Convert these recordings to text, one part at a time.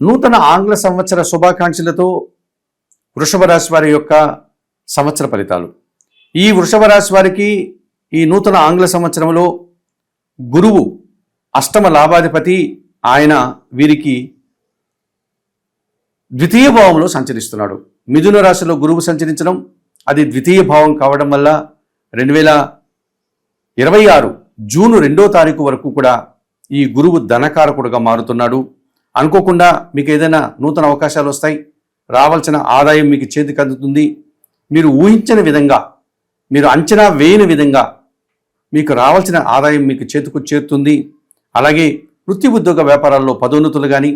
నూతన ఆంగ్ల సంవత్సర శుభాకాంక్షలతో వృషభ రాశి వారి యొక్క సంవత్సర ఫలితాలు. ఈ వృషభ రాశి వారికి ఈ నూతన ఆంగ్ల సంవత్సరంలో గురువు అష్టమ లాభాధిపతి. ఆయన వీరికి ద్వితీయ భావంలో సంచరిస్తున్నాడు. మిథున రాశిలో గురువు సంచరించడం, అది ద్వితీయ భావం కావడం వల్ల 2026 జూన్ 2వ తారీఖు వరకు కూడా ఈ గురువు ధనకారకుడుగా మారుతున్నాడు. అనుకోకుండా మీకు ఏదైనా నూతన అవకాశాలు వస్తాయి. రావాల్సిన ఆదాయం మీకు చేతికి అందుతుంది. మీరు ఊహించని విధంగా, మీరు అంచనా వేయని విధంగా మీకు రావాల్సిన ఆదాయం మీకు చేతికి చేరుతుంది. అలాగే వృత్తి ఉద్యోగ వ్యాపారాల్లో పదోన్నతులు కానీ,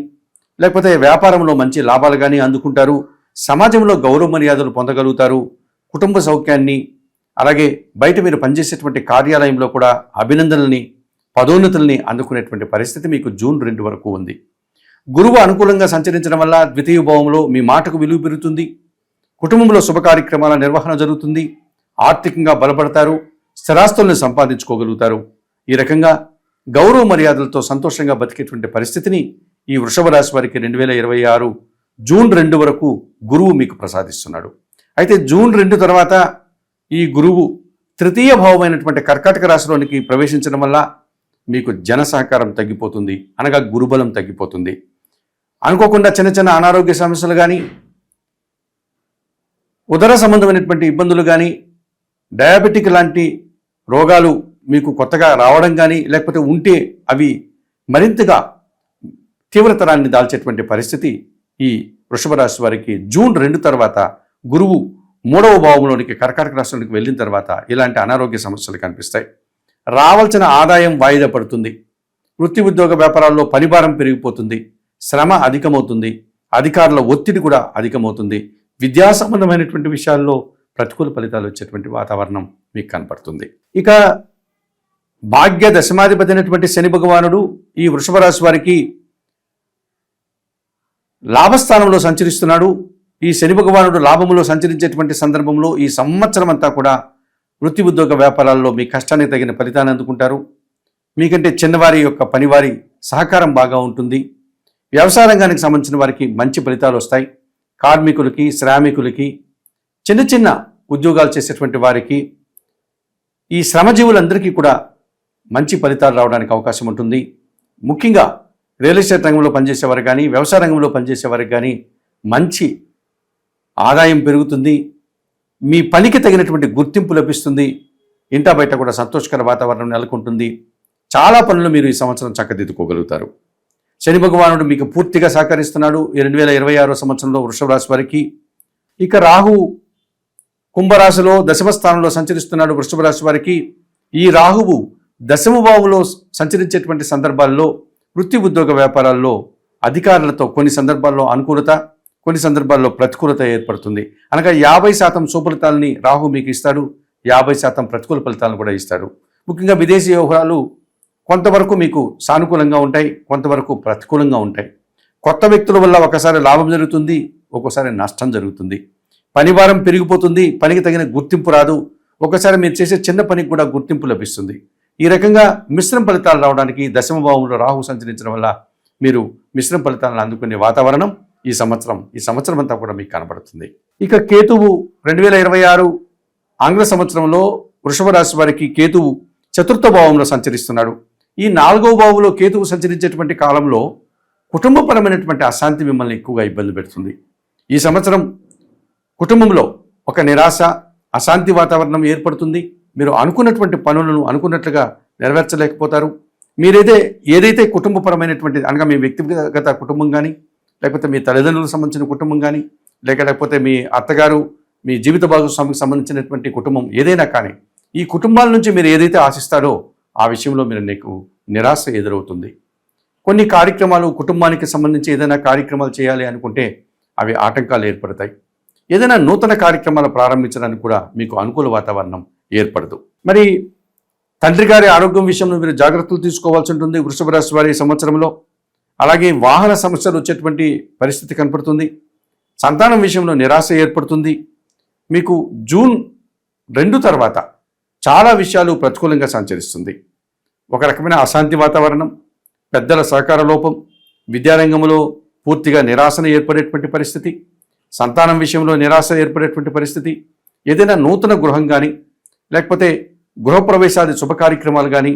లేకపోతే వ్యాపారంలో మంచి లాభాలు కానీ అందుకుంటారు. సమాజంలో గౌరవ మర్యాదలు పొందగలుగుతారు. కుటుంబ సౌఖ్యాన్ని, అలాగే బయట మీరు పనిచేసేటువంటి కార్యాలయంలో కూడా అభినందనల్ని, పదోన్నతుల్ని అందుకునేటువంటి పరిస్థితి మీకు జూన్ 2 వరకు ఉంది. గురువు అనుకూలంగా సంచరించడం వల్ల ద్వితీయ భావంలో మీ మాటకు విలువ పెరుగుతుంది. కుటుంబంలో శుభ కార్యక్రమాల నిర్వహణ జరుగుతుంది. ఆర్థికంగా బలపడతారు. స్థిరాస్తుల్ని సంపాదించుకోగలుగుతారు. ఈ రకంగా గౌరవ మర్యాదలతో సంతోషంగా బతికేటువంటి పరిస్థితిని ఈ వృషభ రాశి వారికి 2026 జూన్ 2 వరకు గురువు మీకు ప్రసాదిస్తున్నాడు. అయితే జూన్ 2 తర్వాత ఈ గురువు తృతీయ భావమైనటువంటి కర్కాటక రాశిలోనికి ప్రవేశించడం వల్ల మీకు జన సహకారం తగ్గిపోతుంది, అనగా గురుబలం తగ్గిపోతుంది. అనుకోకుండా చిన్న చిన్న అనారోగ్య సమస్యలు కానీ, ఉదర సంబంధమైనటువంటి ఇబ్బందులు కానీ, డయాబెటిక్ లాంటి రోగాలు మీకు కొత్తగా రావడం కానీ, లేకపోతే ఉంటే అవి మరింతగా తీవ్రతరాన్ని దాల్చేటువంటి పరిస్థితి ఈ వృషభ రాశి వారికి జూన్ 2 తర్వాత గురువు 3వ భావంలోనికి కర్కాటక రాశిలోనికి వెళ్ళిన తర్వాత ఇలాంటి అనారోగ్య సమస్యలు కనిపిస్తాయి. రావాల్సిన ఆదాయం వాయిదా పడుతుంది. వృత్తి ఉద్యోగ వ్యాపారాల్లో పనిభారం పెరిగిపోతుంది. శ్రమ అధికమవుతుంది. అధికారుల ఒత్తిడి కూడా అధికమవుతుంది. విద్యా సంబంధమైనటువంటి విషయాల్లో ప్రతికూల ఫలితాలు వచ్చేటువంటి వాతావరణం మీకు కనపడుతుంది. ఇక భాగ్య దశమాధిపతి అయినటువంటి శని భగవానుడు ఈ వృషభ రాశి వారికి లాభస్థానంలో సంచరిస్తున్నాడు. ఈ శని భగవానుడు లాభములో సంచరించేటువంటి సందర్భంలో ఈ సంవత్సరం అంతా కూడా వృత్తి ఉద్యోగ వ్యాపారాల్లో మీ కష్టానికి తగిన ఫలితాన్ని అందుకుంటారు. మీకంటే చిన్నవారి యొక్క పనివారి సహకారం బాగా ఉంటుంది. వ్యవసాయ రంగానికి సంబంధించిన వారికి మంచి ఫలితాలు వస్తాయి. కార్మికులకి, శ్రామికులకి, చిన్న చిన్న ఉద్యోగాలు చేసేటువంటి వారికి, ఈ శ్రమజీవులందరికీ కూడా మంచి ఫలితాలు రావడానికి అవకాశం ఉంటుంది. ముఖ్యంగా రియల్ ఎస్టేట్ రంగంలో పనిచేసేవారు కానీ, వ్యవసాయ రంగంలో పనిచేసేవారికి కానీ మంచి ఆదాయం పెరుగుతుంది. మీ పనికి తగినటువంటి గుర్తింపు లభిస్తుంది. ఇంటా బయట కూడా సంతోషకర వాతావరణం నెలకొంటుంది. చాలా పనులు మీరు ఈ సంవత్సరం చక్కదిద్దుకోగలుగుతారు. శని భగవానుడు మీకు పూర్తిగా సహకరిస్తున్నాడు ఈ 2026 సంవత్సరంలో వృషభ రాశి వారికి. ఇక రాహు కుంభరాశిలో దశమ స్థానంలో సంచరిస్తున్నాడు వృషభ రాశి వారికి. ఈ రాహువు దశమ భావంలో సంచరించేటువంటి సందర్భాల్లో వృత్తి ఉద్యోగ వ్యాపారాల్లో అధికారులతో కొన్ని సందర్భాల్లో అనుకూలత, కొన్ని సందర్భాల్లో ప్రతికూలత ఏర్పడుతుంది. అనగా 50% సుఫలితాలని రాహు మీకు ఇస్తాడు, 50% ప్రతికూల ఫలితాలను కూడా ఇస్తాడు. ముఖ్యంగా విదేశీ వ్యవహారాలు కొంతవరకు మీకు సానుకూలంగా ఉంటాయి, కొంతవరకు ప్రతికూలంగా ఉంటాయి. కొత్త వ్యక్తుల వల్ల ఒకసారి లాభం జరుగుతుంది, ఒక్కోసారి నష్టం జరుగుతుంది. పనిభారం పెరిగిపోతుంది, పనికి తగిన గుర్తింపు రాదు. ఒకసారి మీరు చేసే చిన్న పనికి కూడా గుర్తింపు లభిస్తుంది. ఈ రకంగా మిశ్రమ ఫలితాలు రావడానికి దశమ భావంలో రాహు సంచరించడం వల్ల మీరు మిశ్రమ ఫలితాలను అందుకునే వాతావరణం ఈ సంవత్సరం అంతా కూడా మీకు కనబడుతుంది. ఇక కేతువు 2026 ఆంగ్ల సంవత్సరంలో వృషభ రాశి వారికి కేతువు చతుర్థ భావంలో సంచరిస్తున్నాడు. ఈ 4వ భావంలో కేతువు సంచరించేటువంటి కాలంలో కుటుంబపరమైనటువంటి అశాంతి మిమ్మల్ని ఎక్కువగా ఇబ్బంది పెడుతుంది. ఈ సంవత్సరం కుటుంబంలో ఒక నిరాశ, అశాంతి వాతావరణం ఏర్పడుతుంది. మీరు అనుకున్నటువంటి పనులను అనుకున్నట్లుగా నెరవేర్చలేకపోతారు. ఏదైతే కుటుంబపరమైనటువంటి, అనగా మీ వ్యక్తిగత కుటుంబం కానీ, లేకపోతే మీ తల్లిదండ్రులకు సంబంధించిన కుటుంబం కానీ, లేకపోతే మీ అత్తగారు, మీ జీవిత భాగస్వామికి సంబంధించినటువంటి కుటుంబం ఏదైనా కానీ, ఈ కుటుంబాల నుంచి మీరు ఏదైతే ఆశిస్తారో ఆ విషయంలో మీకు నిరాశ ఎదురవుతుంది. కొన్ని కార్యక్రమాలు, కుటుంబానికి సంబంధించి ఏదైనా కార్యక్రమాలు చేయాలి అనుకుంటే అవి ఆటంకాలు ఏర్పడతాయి. ఏదైనా నూతన కార్యక్రమాలు ప్రారంభించడానికి కూడా మీకు అనుకూల వాతావరణం ఏర్పడదు. మరి తండ్రి గారి ఆరోగ్యం విషయంలో మీరు జాగ్రత్తలు తీసుకోవాల్సి ఉంటుంది వృషభ రాశి వారి సంవత్సరంలో. అలాగే వాహన సమస్యలు వచ్చేటువంటి పరిస్థితి కనపడుతుంది. సంతానం విషయంలో నిరాశ ఏర్పడుతుంది. మీకు జూన్ 2 తర్వాత చాలా విషయాలు ప్రతికూలంగా సంచరిస్తుంది. ఒక రకమైన అశాంతి వాతావరణం, పెద్దల సహకార లోపం, విద్యారంగంలో పూర్తిగా నిరాశన ఏర్పడేటువంటి పరిస్థితి, సంతానం విషయంలో నిరాశ ఏర్పడేటువంటి పరిస్థితి, ఏదైనా నూతన గృహం కానీ, లేకపోతే గృహప్రవేశాది శుభ కార్యక్రమాలు కానీ,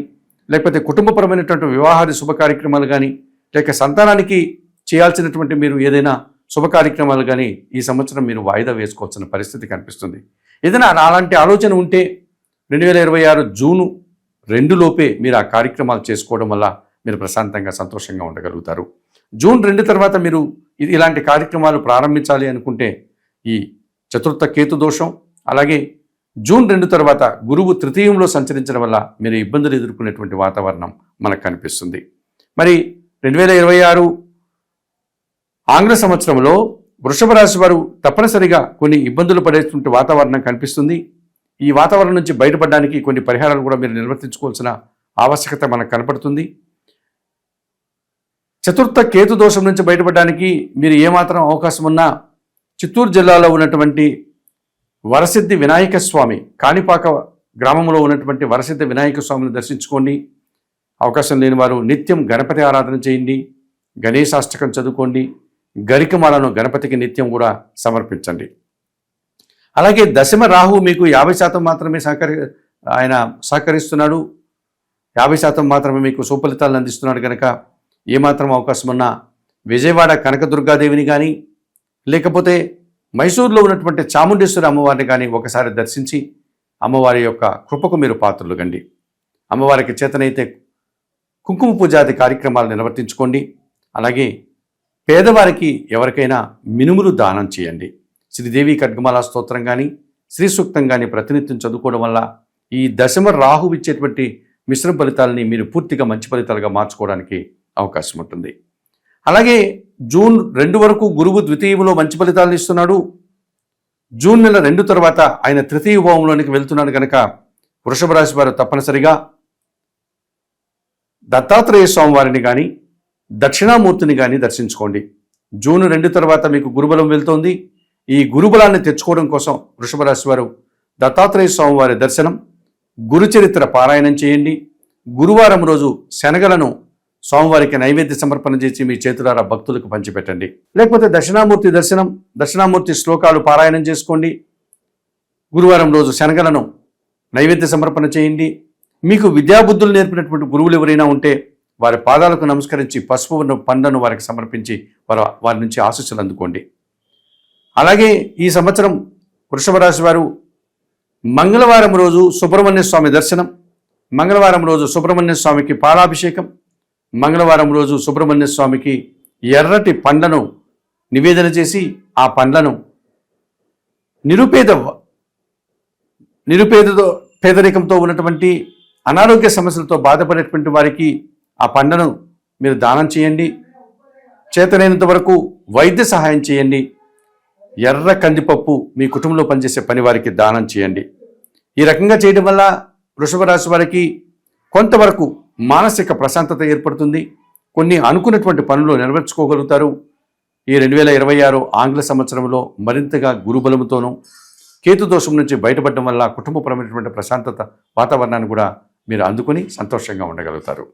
లేకపోతే కుటుంబపరమైనటువంటి వివాహాది శుభ కార్యక్రమాలు కానీ, లేక సంతానానికి చేయాల్సినటువంటి మీరు ఏదైనా శుభ కార్యక్రమాలు కానీ ఈ సంవత్సరం మీరు వాయిదా వేసుకోవాల్సిన పరిస్థితి కనిపిస్తుంది. ఏదైనా అలాంటి ఆలోచన ఉంటే 2026 జూను 2 లోపే మీరు ఆ కార్యక్రమాలు చేసుకోవడం వల్ల మీరు ప్రశాంతంగా సంతోషంగా ఉండగలుగుతారు. జూన్ 2 తర్వాత మీరు ఇలాంటి కార్యక్రమాలు ప్రారంభించాలి అనుకుంటే ఈ చతుర్థ కేతు దోషం, అలాగే జూన్ 2 తర్వాత గురువు తృతీయంలో సంచరించడం వల్ల మీరు ఇబ్బందులు ఎదుర్కొనేటువంటి వాతావరణం మనకు కనిపిస్తుంది. మరి 2026 ఆంగ్ల సంవత్సరంలో వృషభ రాశి వారు తప్పనిసరిగా కొన్ని ఇబ్బందులు పడేటువంటి వాతావరణం కనిపిస్తుంది. ఈ వాతావరణం నుంచి బయటపడడానికి కొన్ని పరిహారాలు కూడా మీరు నిర్వర్తించుకోవాల్సిన ఆవశ్యకత మనకు కనపడుతుంది. చతుర్థ కేతు దోషం నుంచి బయటపడడానికి మీరు ఏమాత్రం అవకాశం ఉన్నా చిత్తూరు జిల్లాలో ఉన్నటువంటి వరసిద్ధి వినాయక స్వామి, కాణిపాక గ్రామంలో ఉన్నటువంటి వరసిద్ధి వినాయక స్వామిని దర్శించుకోండి. అవకాశం లేని వారు నిత్యం గణపతి ఆరాధన చేయండి, గణేశాష్టకం చదువుకోండి, గరికమాలను గణపతికి నిత్యం కూడా సమర్పించండి. అలాగే దశమ రాహు మీకు 50% మాత్రమే ఆయన సహకరిస్తున్నాడు, 50% మాత్రమే మీకు సుఫలితాలను అందిస్తున్నాడు. కనుక ఏమాత్రం అవకాశం ఉన్నా విజయవాడ కనకదుర్గాదేవిని కానీ, లేకపోతే మైసూరులో ఉన్నటువంటి చాముండేశ్వరి అమ్మవారిని కానీ ఒకసారి దర్శించి అమ్మవారి యొక్క కృపకు మీరు పాత్రలు కండి. అమ్మవారికి చేతనైతే కుంకుమ పూజాది కార్యక్రమాలు నిర్వర్తించుకోండి. అలాగే పేదవారికి ఎవరికైనా మినుములు దానం చేయండి. శ్రీదేవి ఖడ్గమాల స్తోత్రం కానీ, శ్రీ సూక్తం కానీ ప్రతినిత్యం చదువుకోవడం వల్ల ఈ దశమ రాహు ఇచ్చేటువంటి మిశ్రమ ఫలితాలని మీరు పూర్తిగా మంచి ఫలితాలుగా మార్చుకోవడానికి అవకాశం ఉంటుంది. అలాగే జూన్ 2 వరకు గురువు ద్వితీయంలో మంచి ఫలితాలను ఇస్తున్నాడు. జూన్ నెల 2 తర్వాత ఆయన తృతీయ భావంలోనికి వెళ్తున్నాడు. కనుక వృషభ రాశి వారు తప్పనిసరిగా దత్తాత్రేయ స్వామివారిని కానీ, దక్షిణామూర్తిని కానీ దర్శించుకోండి. జూన్ 2 తర్వాత మీకు గురుబలం వెళ్తోంది. ఈ గురుబలాన్ని తెచ్చుకోవడం కోసం వృషభ రాశి వారు దత్తాత్రేయ స్వామివారి దర్శనం, గురుచరిత్ర పారాయణం చేయండి. గురువారం రోజు శనగలను స్వామివారికి నైవేద్య సమర్పణ చేసి మీ చేతులారా భక్తులకు పంచిపెట్టండి. లేకపోతే దక్షిణామూర్తి దర్శనం, దక్షిణామూర్తి శ్లోకాలు పారాయణం చేసుకోండి. గురువారం రోజు శనగలను నైవేద్య సమర్పణ చేయండి. మీకు విద్యాబుద్ధులు నేర్పినటువంటి గురువులు ఎవరైనా ఉంటే వారి పాదాలకు నమస్కరించి పసుపు పండ్లను వారికి సమర్పించి వారి నుంచి ఆశీస్సులు అందుకోండి. అలాగే ఈ సంవత్సరం వృషభ రాశి వారు మంగళవారం రోజు సుబ్రహ్మణ్య స్వామి దర్శనం, మంగళవారం రోజు సుబ్రహ్మణ్య స్వామికి పాలాభిషేకం, మంగళవారం రోజు సుబ్రహ్మణ్య స్వామికి ఎర్రటి పండ్లను నివేదన చేసి ఆ పండ్లను పేదరికంతో ఉన్నటువంటి అనారోగ్య సమస్యలతో బాధపడేటువంటి వారికి ఆ పండ్లను మీరు దానం చేయండి. చేతనైనంత వరకు వైద్య సహాయం చేయండి. ఎర్ర కందిపప్పు మీ కుటుంబంలో పనిచేసే పని వారికి దానం చేయండి. ఈ రకంగా చేయడం వల్ల వృషభ రాశి వారికి కొంతవరకు మానసిక ప్రశాంతత ఏర్పడుతుంది. కొన్ని అనుకున్నటువంటి పనులు నెరవేర్చుకోగలుగుతారు. ఈ 2026 ఆంగ్ల సంవత్సరంలో మరింతగా గురుబలముతోనూ కేతు దోషం నుంచి బయటపడడం వల్ల కుటుంబపరమైనటువంటి ప్రశాంతత వాతావరణాన్ని కూడా మీరు అందుకొని సంతోషంగా ఉండగలుగుతారు.